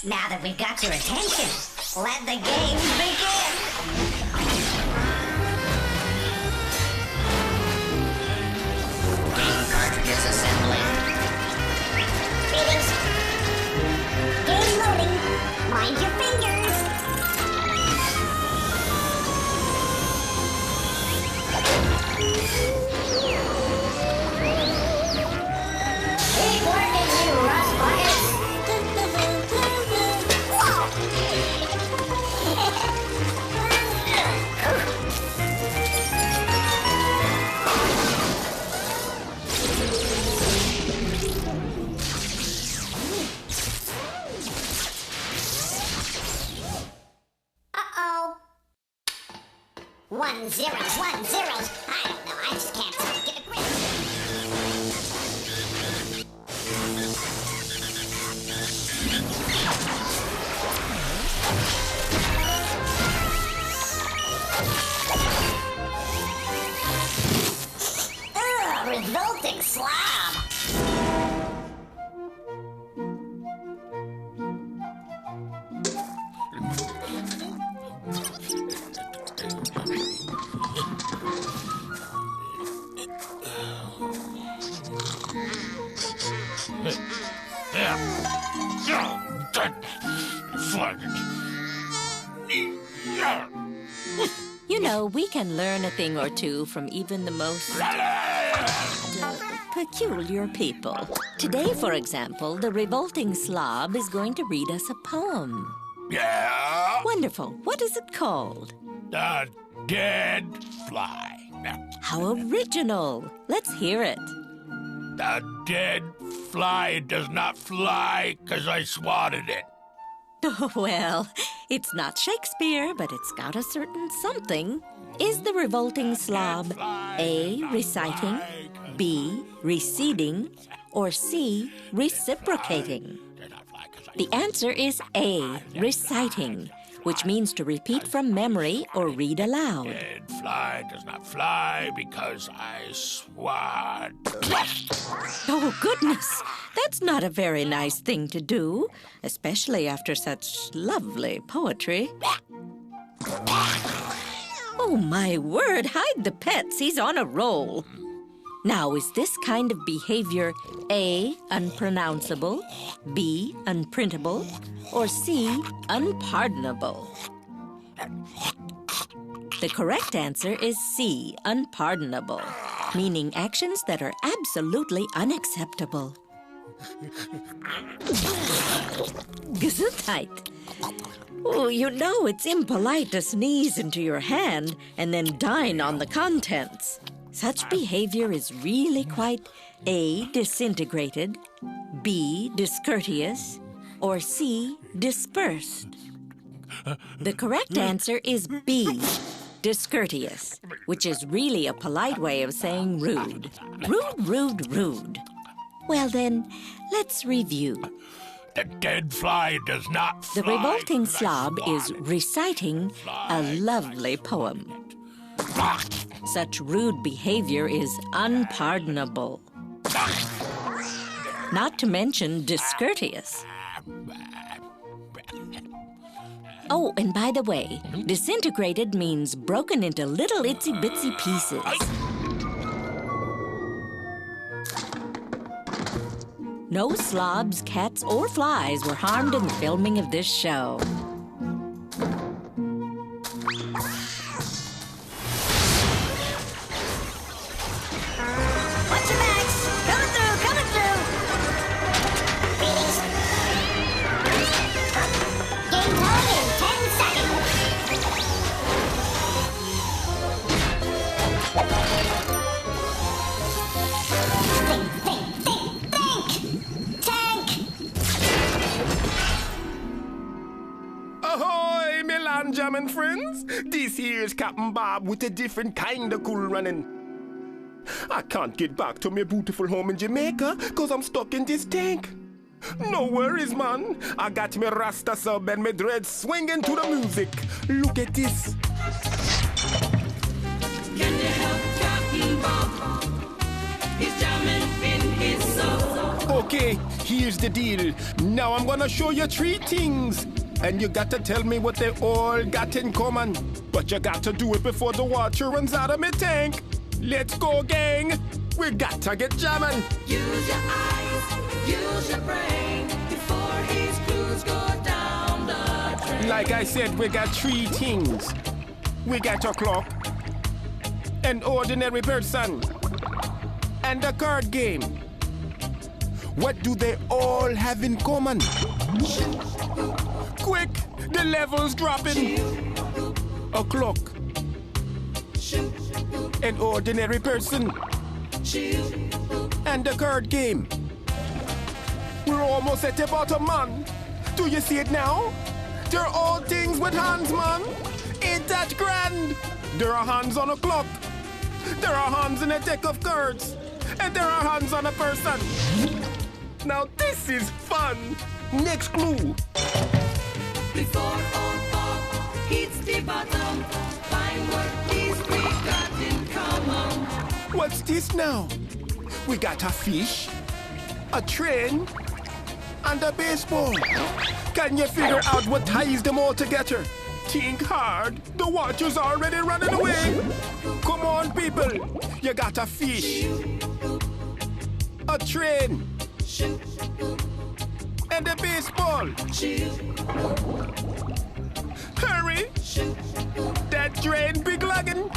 Now that we've got your attention, let the games begin! Game cartridges assembly. Greetings. Game loading. Mind your fingers. Keep working, you rust buckets. Uh-oh. 1 0 1 0. I don't know. I just can't seem to get a grip. Ugh, revolting slob. You know, we can learn a thing or two from even the most peculiar people. Today, for example, the revolting slob is going to read us a poem. Yeah? Wonderful. What is it called? The dead fly. How original. Let's hear it. The dead fly does not fly 'cause I swatted it. Well, it's not Shakespeare, but it's got a certain something. Is the revolting slob A, reciting, B, receding, or C, reciprocating? The answer is A, reciting, which means to repeat from memory or read aloud. Dead fly does not fly because I swat. Oh, goodness! That's not a very nice thing to do, especially after such lovely poetry. Oh, my word! Hide the pets! He's on a roll. Now, is this kind of behavior A, unpronounceable, B, unprintable, or C, unpardonable? The correct answer is C, unpardonable, meaning actions that are absolutely unacceptable. Gesundheit. Oh, you know it's impolite to sneeze into your hand and then dine on the contents. Such behavior is really quite A, disintegrated, B, discourteous, or C, dispersed. The correct answer is B, discourteous, which is really a polite way of saying rude. Rude, rude, rude. Well then, let's review. The dead fly does not fly. The revolting slob is reciting a lovely poem. Such rude behavior is unpardonable. Not to mention discourteous. Oh, and by the way, disintegrated means broken into little itsy-bitsy pieces. No slobs, cats, or flies were harmed in the filming of this show. Watch your backs! Coming through, coming through! Greetings. Game time in 10 seconds. Think! Tank! Ahoy, Milan Jam and friends! This here's Captain Bob with a different kind of cool running. I can't get back to my beautiful home in Jamaica cause I'm stuck in this tank. No worries, man. I got me Rasta sub and me dreads swinging to the music. Look at this. Can you help Captain Bob? He's jamming in his soul. Okay, here's the deal. Now I'm gonna show you three things. And you got to tell me what they all got in common. But you got to do it before the water runs out of my tank. Let's go, gang. We got to get jamming. Use your eyes, use your brain before his clues go down the drain. Like I said, we got three things. We got a clock, an ordinary person, and a card game. What do they all have in common? Quick, the level's dropping. A clock, an ordinary person, and a card game. We're almost at the bottom, man. Do you see it now? They're all things with hands, man. Ain't that grand? There are hands on a clock. There are hands in a deck of cards. And there are hands on a person. Now this is fun. Next clue. Before all pop hits the bottom, find what these three got in common. What's this now? We got a fish, a train, and a baseball. Can you figure out what ties them all together? Think hard. The water's already running away. Come on, people. You got a fish, a train, and a baseball. Hurry. That train big lagging.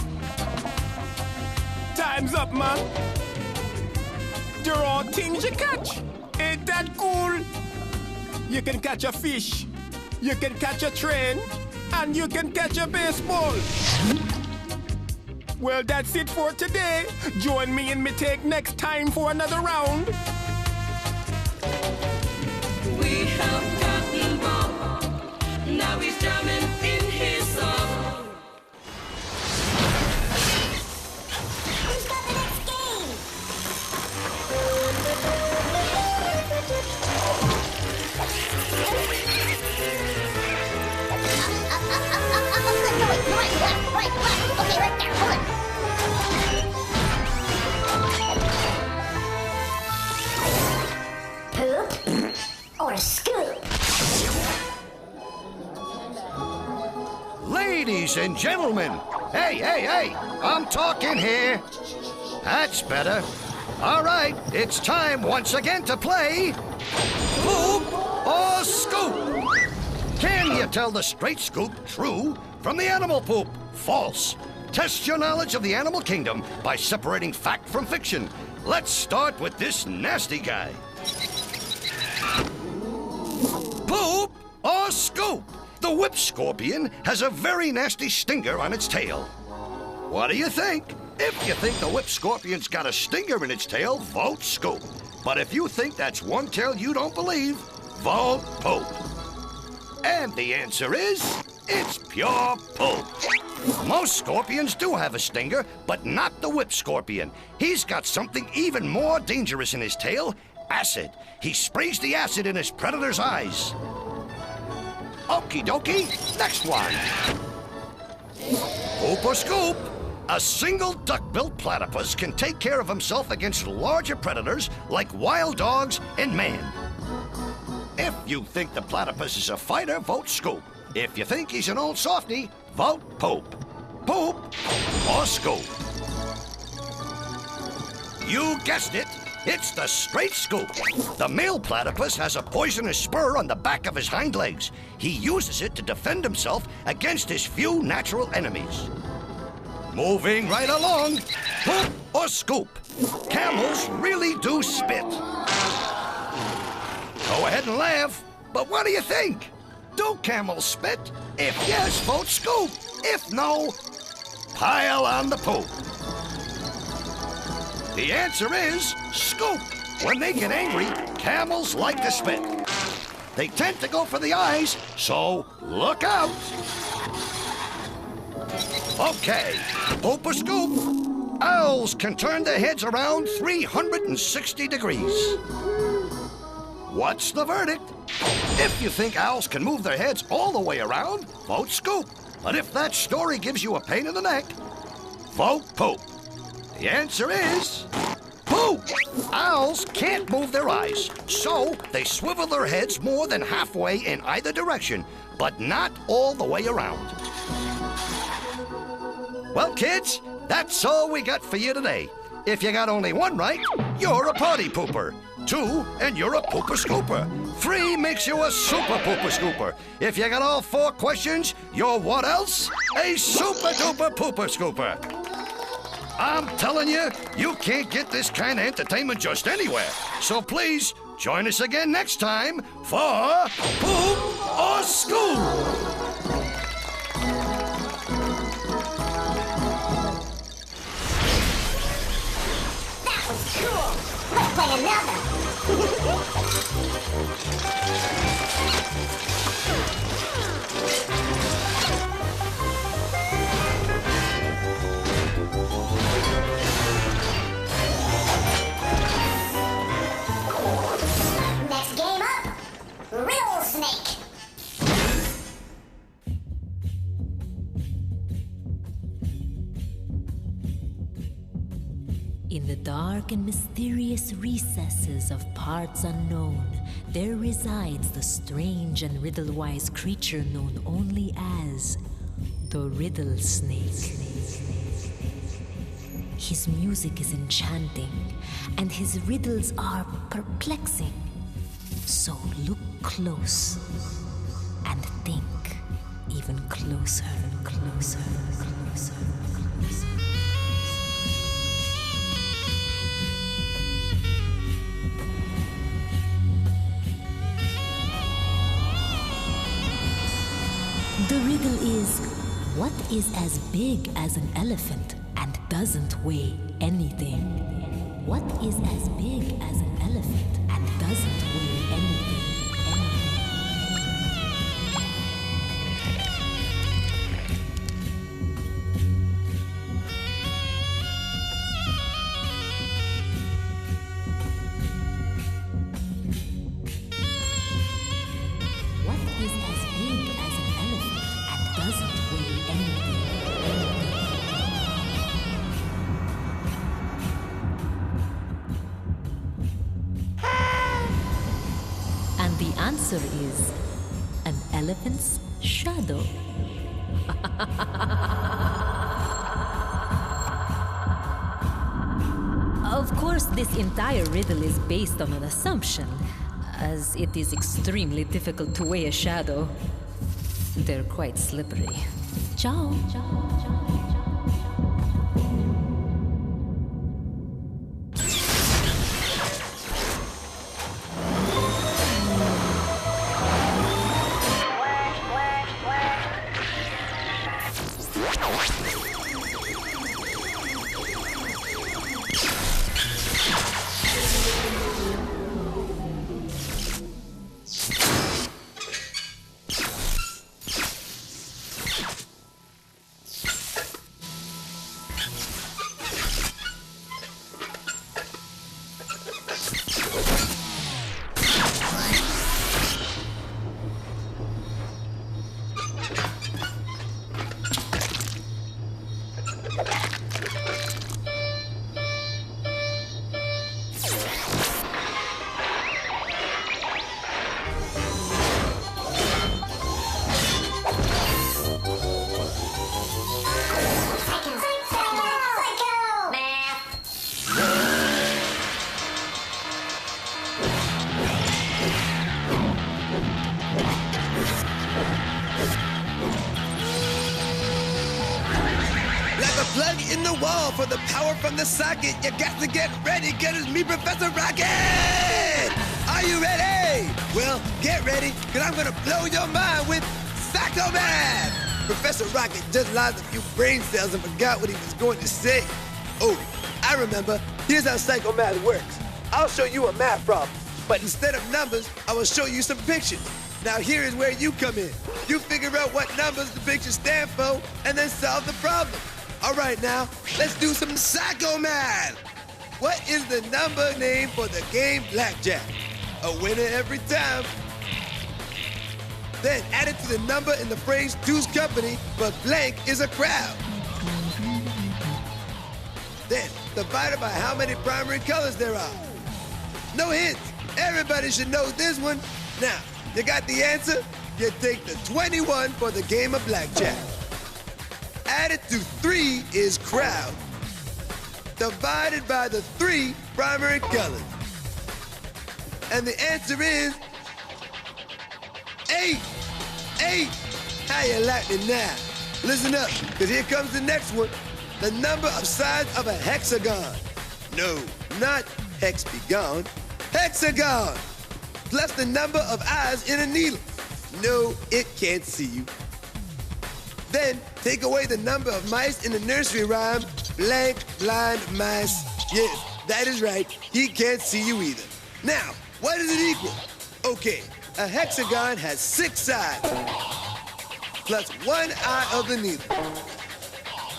Time's up, man. They're all things you catch. Ain't that cool? You can catch a fish, you can catch a train, and you can catch a baseball. Well, that's it for today. Join me in me take next time for another round. We have gotten Bob. Now he's jamming in his song. Who's got the next game? No, wait, right. Okay, right there, hold on. Poop or scoop? Ladies and gentlemen, hey, I'm talking here. That's better. All right, it's time once again to play Poop or Scoop. Can you tell the straight scoop true from the animal poop false? Test your knowledge of the animal kingdom by separating fact from fiction. Let's start with this nasty guy. Poop or Scoop? The whip scorpion has a very nasty stinger on its tail. What do you think? If you think the whip scorpion's got a stinger in its tail, vote Scoop. But if you think that's one tail you don't believe, vote Poop. And the answer is, it's pure poop. Most scorpions do have a stinger, but not the whip scorpion. He's got something even more dangerous in his tail, acid. He sprays the acid in his predator's eyes. Okie dokie, next one. Poop or Scoop? A single duck-billed platypus can take care of himself against larger predators like wild dogs and man. If you think the platypus is a fighter, vote Scoop. If you think he's an old softy, vote Poop. Poop or Scoop? You guessed it. It's the straight scoop. The male platypus has a poisonous spur on the back of his hind legs. He uses it to defend himself against his few natural enemies. Moving right along, Poop or Scoop? Camels really do spit. Go ahead and laugh, but what do you think? Do camels spit? If yes, vote Scoop. If no, pile on the poop. The answer is Scoop. When they get angry, camels like to spit. They tend to go for the eyes, so look out. Okay, Poop or Scoop? Owls can turn their heads around 360 degrees. What's the verdict? If you think owls can move their heads all the way around, vote Scoop. But if that story gives you a pain in the neck, vote Poop. The answer is Poop. Boop! Owls can't move their eyes, so they swivel their heads more than halfway in either direction, but not all the way around. Well, kids, that's all we got for you today. If you got only one right, you're a party pooper. 2, and you're a pooper scooper. 3 makes you a super pooper scooper. If you got all 4 questions, you're what else? A super duper pooper scooper. I'm telling you, you can't get this kind of entertainment just anywhere. So please, join us again next time for Poop or Scoop. That was cool. Let's play another. Next game up, Riddle Snake. In the dark and mysterious recesses of parts unknown, there resides the strange and riddle-wise creature known only as the Riddle Snake. His music is enchanting, and his riddles are perplexing. So look close and think even closer and closer and closer and closer. The riddle is, what is as big as an elephant and doesn't weigh anything? What is as big as an elephant and doesn't weigh anything? What is as big as an elephant and doesn't weigh anything? And the answer is an elephant's shadow. Of course, this entire riddle is based on an assumption, as it is extremely difficult to weigh a shadow. They're quite slippery. Ciao. Plug in the wall for the power from the socket. You got to get ready, cause it's me, Professor Rocket! Are you ready? Well, get ready, cause I'm gonna blow your mind with Psycho Man! Professor Rocket just lost a few brain cells and forgot what he was going to say. Oh, I remember. Here's how Psycho Math works. I'll show you a math problem, but instead of numbers, I will show you some pictures. Now here is where you come in. You figure out what numbers the pictures stand for, and then solve the problem. All right, now, let's do some Psycho Math. What is the number name for the game Blackjack? A winner every time. Then add it to the number in the phrase Two's Company, but blank is a crowd. Then divided by how many primary colors there are. No hints. Everybody should know this one. Now, you got the answer? You take the 21 for the game of blackjack. Added to 3 is crowd, divided by the 3 primary colors. And the answer is 8. 8. How you like me now? Listen up, because here comes the next one. The number of sides of a hexagon. No, not hex be gone. Hexagon. Plus the number of eyes in a needle. No, it can't see you. Then take away the number of mice in the nursery rhyme. Blank, blind mice. Yes, that is right. He can't see you either. Now, what does it equal? Okay, a hexagon has 6 sides, plus 1 eye of the needle,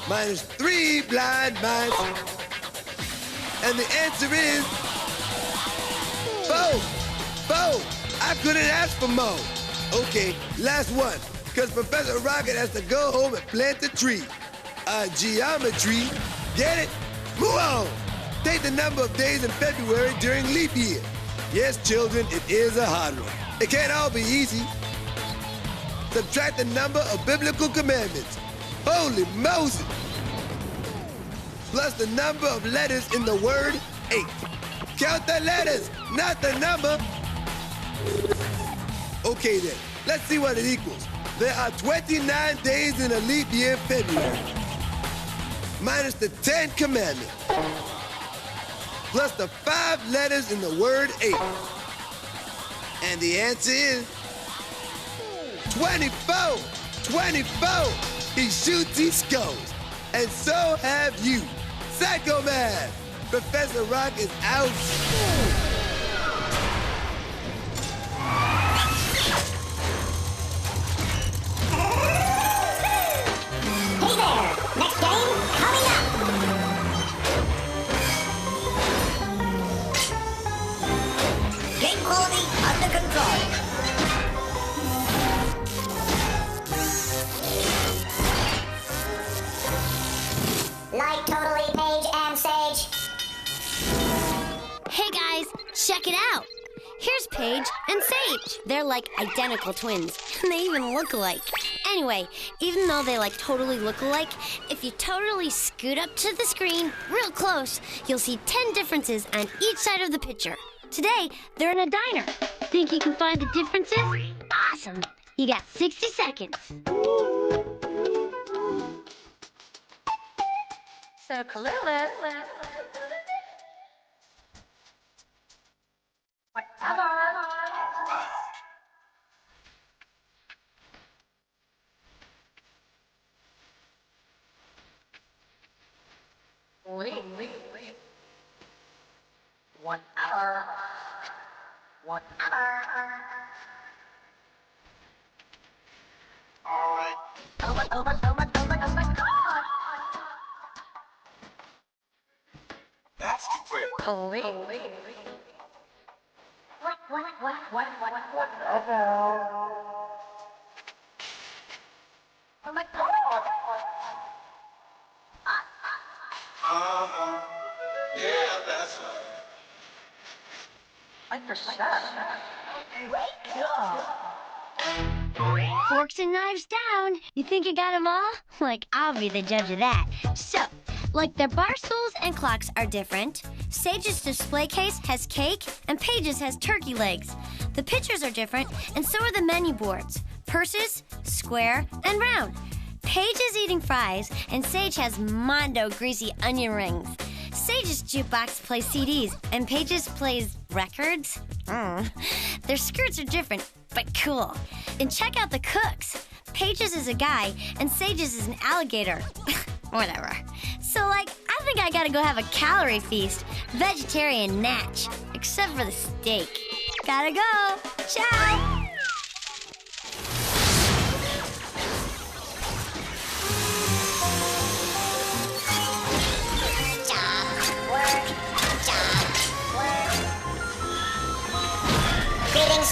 minus 3 blind mice, and the answer is 4. 4. I couldn't ask for more. Okay, last one, because Professor Rocket has to go home and plant a tree. Geometry. Get it? Move on. Take the number of days in February during leap year. Yes, children, it is a hard one. It can't all be easy. Subtract the number of biblical commandments. Holy Moses! Plus the number of letters in the word 8. Count the letters, not the number. Okay then, let's see what it equals. There are 29 days in a leap year in February, minus the 10 commandments, plus the 5 letters in the word 8. And the answer is 24. 24. He shoots, he scores. And so have you. Psycho Man. Professor Rock is out. Hey there! Next game coming up! Game quality under control. Like totally, Paige and Sage. Hey guys, check it out. Here's Paige and Sage. They're like identical twins, and they even look alike. Anyway, even though they like totally look alike, if you totally scoot up to the screen real close, you'll see 10 differences on each side of the picture. Today, they're in a diner. Think you can find the differences? Awesome. You got 60 seconds. Circle it. Wait. 1 hour. 1 hour. All right. Oh my God. That's the way. Wait. What? Oh my God. Yeah, that's right. Forks and knives down. You think you got them all? Like, I'll be the judge of that. So, like their bar stools and clocks are different, Sage's display case has cake, and Paige's has turkey legs. The pictures are different, and so are the menu boards. Purses, square, and round. Paige is eating fries, and Sage has Mondo greasy onion rings. Sage's jukebox plays CDs, and Paige's plays records. Their skirts are different, but cool. And check out the cooks. Paige's is a guy, and Sage's is an alligator. Whatever. So, I think I gotta go have a calorie feast. Vegetarian natch, except for the steak. Gotta go. Ciao. Greetings.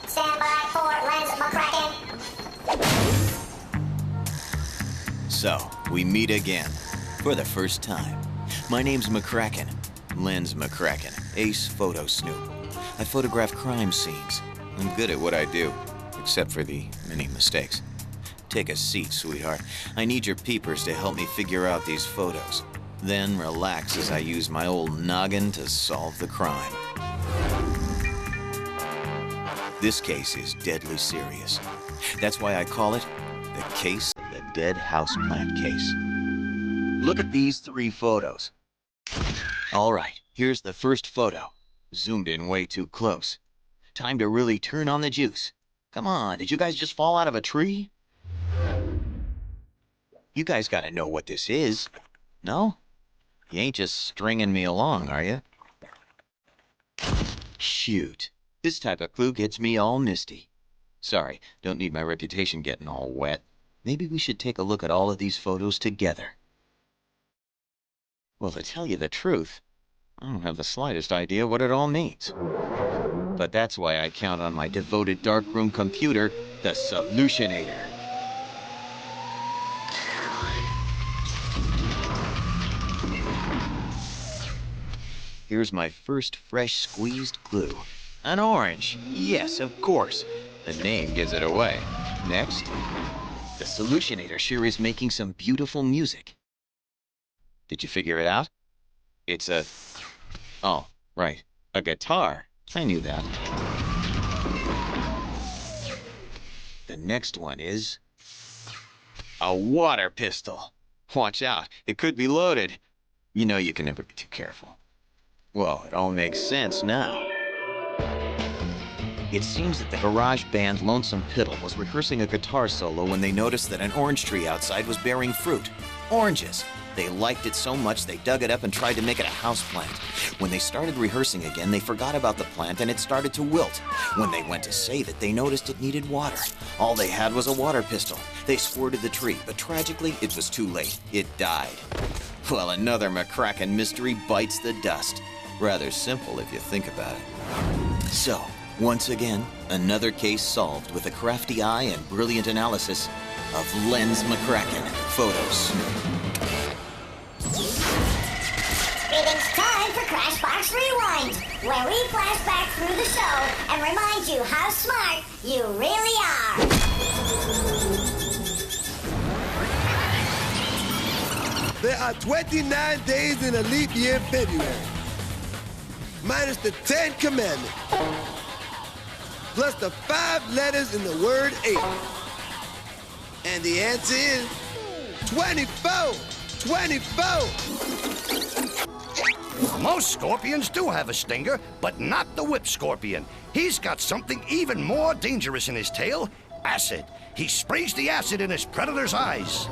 Stand by for Lens McCracken. So, we meet again. For the first time. My name's McCracken. Lens McCracken, ace photo snoop. I photograph crime scenes. I'm good at what I do, except for the many mistakes. Take a seat, sweetheart. I need your peepers to help me figure out these photos. Then relax as I use my old noggin to solve the crime. This case is deadly serious. That's why I call it the case of the dead houseplant case. Look at these 3 photos. All right, here's the first photo. Zoomed in way too close. Time to really turn on the juice. Come on, did you guys just fall out of a tree? You guys gotta know what this is. No? You ain't just stringing me along, are you? Shoot. This type of clue gets me all misty. Sorry, don't need my reputation getting all wet. Maybe we should take a look at all of these photos together. Well, to tell you the truth, I don't have the slightest idea what it all means. But that's why I count on my devoted darkroom computer, the Solutionator. Here's my first fresh squeezed clue. An orange. Yes, of course. The name gives it away. Next. The Solutionator sure is making some beautiful music. Did you figure it out? It's a... Oh, right. A guitar. I knew that. The next one is... a water pistol. Watch out. It could be loaded. You know you can never be too careful. Well, it all makes sense now. It seems that the garage band Lonesome Piddle was rehearsing a guitar solo when they noticed that an orange tree outside was bearing fruit. Oranges. They liked it so much they dug it up and tried to make it a houseplant. When they started rehearsing again, they forgot about the plant and it started to wilt. When they went to save it, they noticed it needed water. All they had was a water pistol. They squirted the tree, but tragically, it was too late. It died. Well, another McCracken mystery bites the dust. Rather simple if you think about it. So, once again, another case solved with a crafty eye and brilliant analysis of Lens McCracken Photos. It's time for Crashbox Rewind, where we flash back through the show and remind you how smart you really are. There are 29 days in a leap year February, minus the 10 commandments, plus the 5 letters in the word 8. And the answer is 24. 24! Most scorpions do have a stinger, but not the whip scorpion. He's got something even more dangerous in his tail, acid. He sprays the acid in his predator's eyes.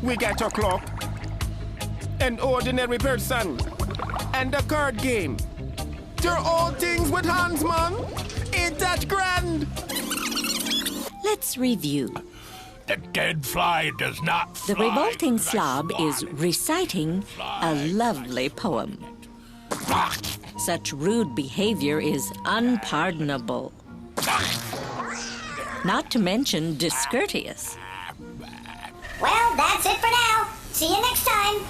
We got your clock, an ordinary person, and a card game. They're all things with hands, man. Ain't that grand? Let's review. The dead fly does not fly. The revolting 'cause I slob is swat it. reciting a lovely poem. Such rude behavior is unpardonable. Not to mention discourteous. Well, that's it for now. See you next time.